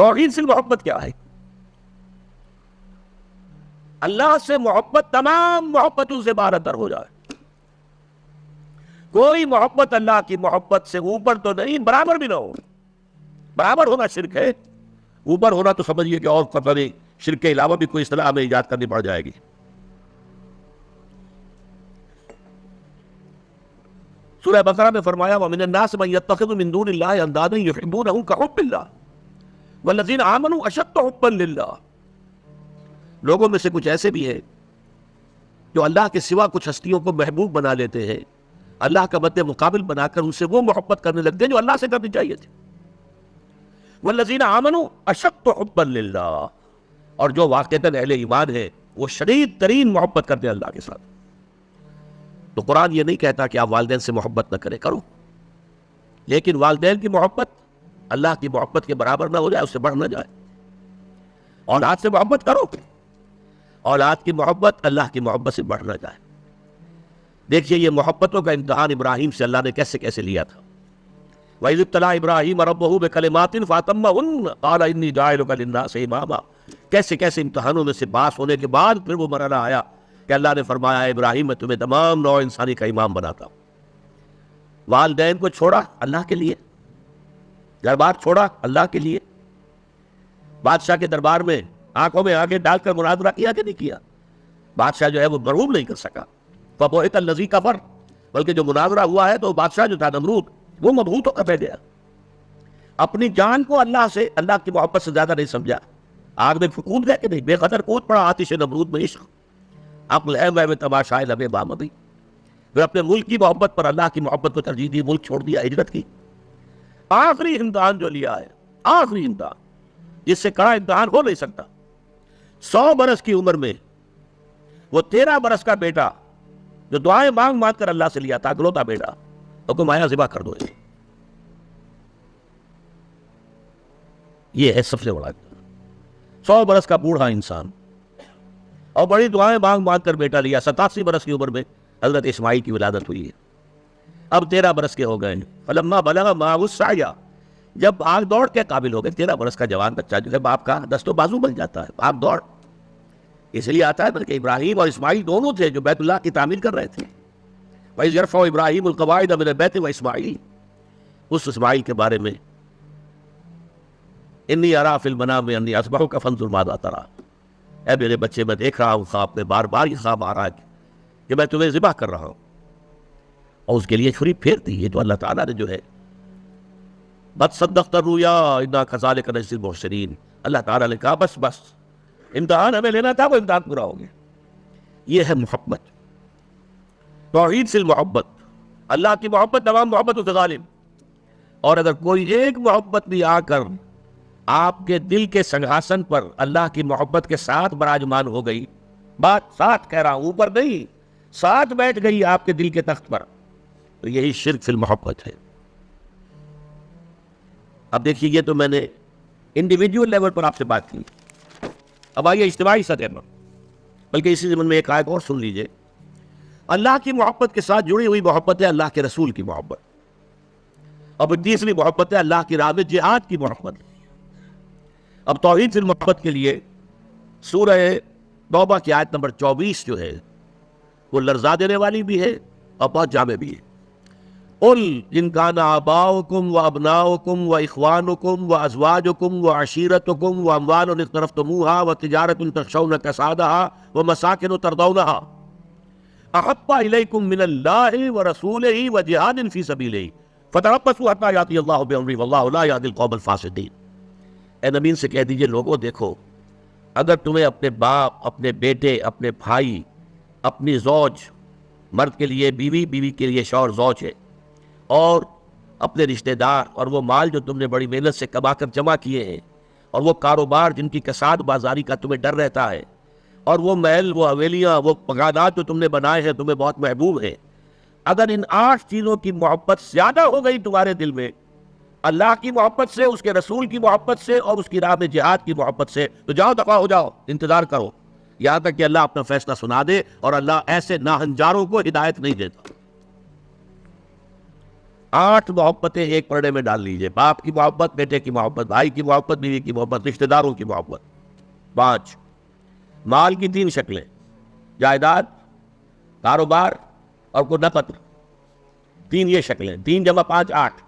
توحید سے محبت کیا ہے؟ اللہ سے محبت تمام محبتوں سے بارتر ہو جائے. کوئی محبت اللہ کی محبت سے اوپر تو نہیں، برابر بھی نہ ہو. برابر ہونا شرک ہے، اوپر ہونا تو سمجھیے کہ اور پتہ نہیں شرک کے علاوہ بھی کوئی اصطلاح ہمیں ایجاد کرنی پڑ جائے گی. سورہ بقرہ میں فرمایا وَمِنَ النَّاسِ مَن يَتَّخِذُ مِن دُونِ اللَّهِ أَندَادًا يُحِبُّونَهُمْ كَحُبِّ اللَّهِ وَالَّذِينَ آمَنُوا أَشَدُّ حُبًّا لِلَّهِ. لوگوں میں سے کچھ ایسے بھی ہیں جو اللہ کے سوا کچھ ہستیوں کو محبوب بنا لیتے ہیں، اللہ کا مد مقابل بنا کر ان سے وہ محبت کرنے لگتے ہیں جو اللہ سے کرنی چاہیے تھی. وَالَّذِينَ آمَنُوا أَشَدُّ حُبًّا لِلَّهِ، اور جو واقعتاً اہل ایمان ہے وہ شدید ترین محبت کرتے ہیں اللہ کے ساتھ. تو قرآن یہ نہیں کہتا کہ آپ والدین سے محبت نہ کریں، کرو، لیکن والدین کی محبت اللہ کی محبت کے برابر نہ ہو جائے، اس سے بڑھ نہ جائے. اولاد سے محبت کرو، اولاد کی محبت اللہ کی محبت سے بڑھ نہ جائے. دیکھیے یہ محبتوں کا امتحان ابراہیم سے اللہ نے کیسے کیسے لیا تھا. وَإِذِ ابْتَلَىٰ إِبْرَاهِيمَ رَبُّهُ بِكَلِمَاتٍ فَأَتَمَّهُنَّ قَالَ إِنِّي جَاعِلُكَ لِلنَّاسِ إِمَامًا. کیسے کیسے امتحانوں میں سے پاس ہونے کے بعد پھر وہ مرحلہ آیا کہ اللہ نے فرمایا ابراہیم میں تمہیں تمام نوع انسانی کا امام بناتا ہوں. والدین کو چھوڑا اللہ کے لیے، گھر بار چھوڑا اللہ کے لیے، بادشاہ کے دربار میں آنکھوں میں آنکھیں ڈال کر مناظرہ کیا کہ نہیں کیا؟ بادشاہ جو ہے وہ مرعوب نہیں کر سکا. فَبُہِتَ الَّذِي كَفَرَ، بلکہ جو مناظرہ ہوا ہے تو بادشاہ جو تھا نمرود وہ مبہوت ہو کر بیٹھ گیا. اپنی جان کو اللہ سے، اللہ کی محبت سے زیادہ نہیں سمجھا. آگ میں کود گیا کہ نہیں؟ بے قدر کود پڑا آتش نمرود میں عشق. عقل ہے میں تماشائے لبے بامدی. پھر اپنے ملک کی محبت پر اللہ کی محبت کو ترجیح دی، ملک چھوڑ دیا، ہجرت کی. آخری امتحان جو لیا ہے، آخری امتحان جس سے کڑا امتحان ہو نہیں سکتا. 100 برس کی عمر میں وہ 13 برس کا بیٹا جو دعائیں مانگ مانگ کر اللہ سے لیا تھا، اکلوتا بیٹا، حکم آیا ذبح کر دو. یہ ہے سب سے بڑا 100 برس کا بوڑھا انسان، اور بڑی دعائیں مانگ مانگ کر بیٹا لیا. 87 برس کی عمر میں حضرت اسماعیل کی ولادت ہوئی ہے. اب 13 برس کے ہو گئے. فلما بلغ معه السعی، جب بھاگ دوڑ کے قابل ہو گئے. 13 برس کا جوان بچہ جو ہے باپ کا دست و بازو بن جاتا ہے، بھاگ دوڑ. اس لیے آتا ہے بلکہ ابراہیم اور اسماعیل دونوں تھے جو بیت اللہ کی تعمیر کر رہے تھے. وَإِذْ يَرْفَعُ إِبْرَاهِيمُ الْقَوَاعِدَ مِنَ الْبَيْتِ وَإِسْمَاعِيلُ، اس اسماعیل کے بارے میں انی ارا فی المنام انی اذبحک فانظر ماذا تری، اے میرے بچے میں دیکھ رہا ہوں خواب میں، بار بار یہ خواب آ رہا ہے کہ میں تمہیں ذبح کر رہا ہوں. اور اس کے لیے چھری پھیر دی. یہ تو اللہ تعالیٰ نے جو ہے بد صدقت الرؤیا انا کذالک نجزی المحسنین، اللہ تعالیٰ نے کہا بس بس امتحان ہمیں لینا تھا، وہ امتحان پورا ہو گیا. یہ ہے محبت، توحید سے محبت. اللہ کی محبت تمام محبتوں سے غالب. اور اگر کوئی ایک محبت بھی آ کر آپ کے دل کے سنگھاسن پر اللہ کی محبت کے ساتھ براجمان ہو گئی، بات ساتھ کہہ رہا ہوں، اوپر نہیں، ساتھ بیٹھ گئی آپ کے دل کے تخت پر، تو یہی شرک فی المحبت ہے. اب دیکھیے یہ تو میں نے انڈیویجول لیول پر آپ سے بات کی. اب آئیے اجتماعی سطح پر، بلکہ اسی زمن میں ایک آیت اور سن لیجئے. اللہ کی محبت کے ساتھ جڑی ہوئی محبت ہے اللہ کے رسول کی محبت. اب تیسری محبت ہے اللہ کی راہ میں جہاد کی محبت. اب توحید فی المحبت کے لیے سورہ توبہ کی آیت نمبر 24 جو ہے وہ لرزا دینے والی بھی ہے اور بہت جامع بھی ہے. قل ان کان آباؤکم و ابناؤکم و اخوانکم و ازواجکم و عشیرتکم و اموال اقترفتموها و تجارت تخشون کسادها و مساکن ترضونها احب الیکم من اللہ و رسولہ و جہاد فی سبیلہ فتربصوا حتی یاتی اللہ بامرہ واللہ لا یہدی القوم الفاسقین. اے نبی سے کہہ دیجئے لوگوں دیکھو، اگر تمہیں اپنے باپ، اپنے بیٹے، اپنے بھائی، اپنی زوج، مرد کے لیے بیوی، بیوی کے لیے شوہر زوج ہے، اور اپنے رشتہ دار اور وہ مال جو تم نے بڑی محنت سے کما کر جمع کیے ہیں، اور وہ کاروبار جن کی کساد بازاری کا تمہیں ڈر رہتا ہے، اور وہ محل، وہ حویلیاں، وہ مکانات جو تم نے بنائے ہیں تمہیں بہت محبوب ہیں، اگر ان 8 چیزوں کی محبت زیادہ ہو گئی تمہارے دل میں اللہ کی محبت سے، اس کے رسول کی محبت سے اور اس کی راہ میں جہاد کی محبت سے، تو جاؤ دفع ہو جاؤ، انتظار کرو یہاں تک کہ اللہ اپنا فیصلہ سنا دے. اور اللہ ایسے ناہنجاروں کو ہدایت نہیں دیتا. 8 محبتیں ایک پردے میں ڈال لیجئے. باپ کی محبت، بیٹے کی محبت، بھائی کی محبت، بیوی کی محبت، رشتہ داروں کی محبت. 5 مال کی 3 شکلیں، جائیداد، کاروبار اور کوئی نقد. 3 یہ شکلیں. 3 جمع 5 8.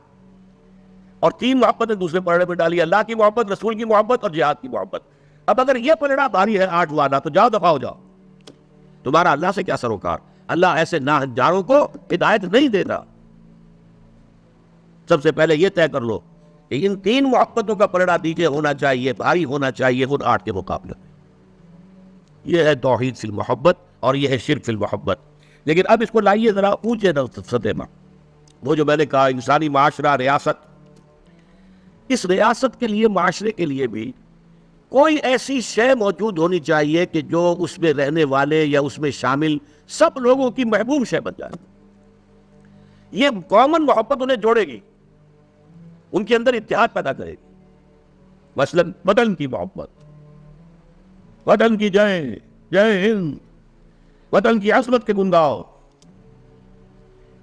اور 3 محبتیں دوسرے پلڑے میں ڈالی، اللہ کی محبت، رسول کی محبت اور جہاد کی محبت. اب اگر یہ پلڑا بھاری ہے 8 والا تو جاؤ دفعہ ہو جاؤ. تمہارا اللہ سے کیا سروکار. اللہ ایسے ناہنجاروں کو ہدایت نہیں دیتا. سب سے پہلے یہ طے کر لو کہ ان 3 محبتوں کا پلڑا نیچے ہونا چاہیے، بھاری ہونا چاہیے ان 8 کے مقابلے. یہ ہے توحید فی المحبت اور یہ ہے شرک فی المحبت. لیکن اب اس کو لائیے ذرا اونچے سطح میں. وہ جو میں نے کہا انسانی معاشرہ، ریاست، اس ریاست کے لیے، معاشرے کے لیے بھی کوئی ایسی شے موجود ہونی چاہیے کہ جو اس میں رہنے والے یا اس میں شامل سب لوگوں کی محبوب شے بن جائے. یہ کامن محبت انہیں جوڑے گی، ان کے اندر اتحاد پیدا کرے گی. مثلا وطن کی محبت، وطن کی جے جے ہند، وطن کی عظمت کے گن گاؤ.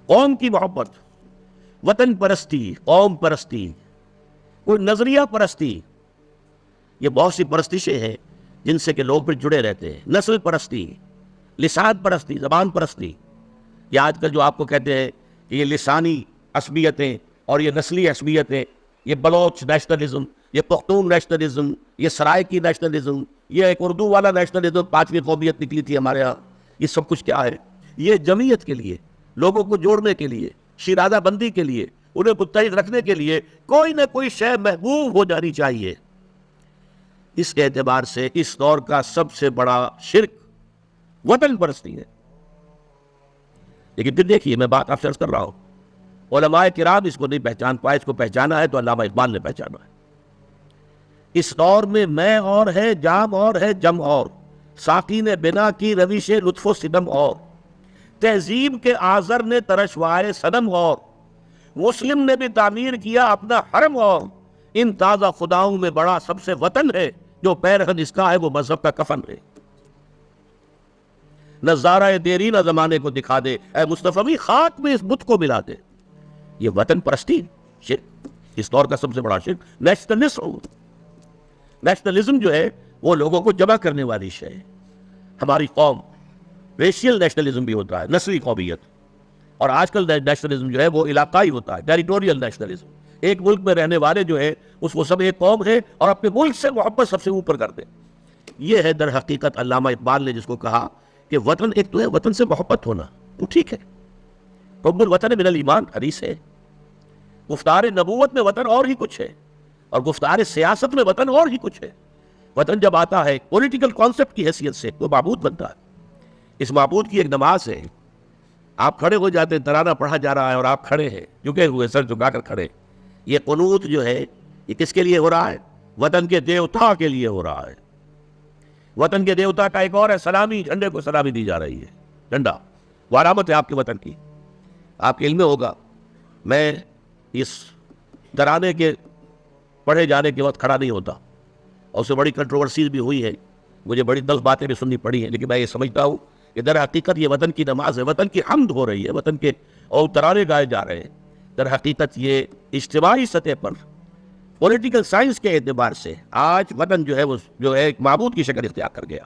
قوم کی محبت، وطن پرستی، قوم پرستی، کوئی نظریہ پرستی. یہ بہت سی پرستشیں ہیں جن سے کہ لوگ پھر جڑے رہتے ہیں. نسل پرستی، لسان پرستی، زبان پرستی. یہ آج کل جو آپ کو کہتے ہیں کہ یہ لسانی عصبیتیں اور یہ نسلی عصبیتیں، یہ بلوچ نیشنلزم، یہ پختون نیشنلزم، یہ سرائکی نیشنلزم، یہ ایک اردو والا نیشنلزم، 5ویں قومیت نکلی تھی ہمارے ہاں. یہ سب کچھ کیا ہے؟ یہ جمعیت کے لیے، لوگوں کو جوڑنے کے لیے، شیرازہ بندی کے لیے، انہیں متحد رکھنے کے لیے کوئی نہ کوئی شے محبوب ہو جانی چاہیے. اس اعتبار سے اس دور کا سب سے بڑا شرک وطن پرستی ہے. لیکن پھر دیکھیے، میں بات آپ سے عرض کر رہا ہوں، علماء کرام اس کو نہیں پہچان پائے. اس کو پہچانا ہے تو علامہ اقبال نے پہچانا ہے. اس دور میں میں اور ہے، جام اور ہے، جم اور، ساقی نے بنا کی روش لطف و ستم اور، تہذیب کے آذر نے ترشوائے صنم اور، مسلم نے بھی تعمیر کیا اپنا حرم اور، ان تازہ خداؤں میں بڑا سب سے وطن ہے، جو پیرہن اس کا ہے وہ مذہب کا کفن ہے. نظارہ دیرینہ زمانے کو دکھا دے، اے مصطفی خاک میں اس بت کو ملا دے. یہ وطن پرستی شرک، اس دور کا سب سے بڑا شرک. نیشنلزم جو ہے وہ لوگوں کو جمع کرنے والی شے ہے. ہماری قوم، ریشیل نیشنلزم بھی ہوتا ہے، نسلی قومیت. اور آج کل نیشنلزم جو ہے وہ علاقائی ہوتا ہے، ٹیریٹوریل نیشنلزم. ایک ملک میں رہنے والے جو ہے اس کو سب ایک قوم ہے اور اپنے ملک سے محبت سب سے اوپر کر دے. یہ ہے در حقیقت علامہ اقبال نے جس کو کہا کہ وطن ایک تو ہے، وطن سے محبت ہونا تو ٹھیک ہے، حب الوطن من الایمان حدیث ہے. گفتار نبوت میں وطن اور ہی کچھ ہے، اور گفتار سیاست میں وطن اور ہی کچھ ہے. وطن جب آتا ہے پولیٹیکل کانسیپٹ کی حیثیت سے تو معبود بنتا ہے. اس معبود کی ایک نماز ہے. آپ کھڑے ہو جاتے ہیں، ترانہ پڑھا جا رہا ہے اور آپ کھڑے ہیں، جھکے ہوئے، سر جھکا کر کھڑے. یہ قنوت جو ہے یہ کس کے لیے ہو رہا ہے؟ وطن کے دیوتا کے لیے ہو رہا ہے. وطن کے دیوتا کا ایک اور ہے سلامی، جھنڈے کو سلامی دی جا رہی ہے. جھنڈا وہ علامت ہے آپ کے وطن کی. آپ کے علم میں ہوگا، میں اس ترانے کے پڑھے جانے کے وقت کھڑا نہیں ہوتا، اور اس سے بڑی کنٹروورسیز بھی ہوئی ہے، مجھے بڑی دل باتیں بھی سننی پڑی ہیں. لیکن میں یہ سمجھتا ہوں کہ در حقیقت یہ وطن کی نماز ہے، وطن کی حمد ہو رہی ہے، وطن کے اور ترانے گائے جا رہے ہیں. در حقیقت یہ اجتماعی سطح پر پولیٹیکل سائنس کے اعتبار سے آج وطن جو ہے وہ جو ہے ایک معبود کی شکل اختیار کر گیا.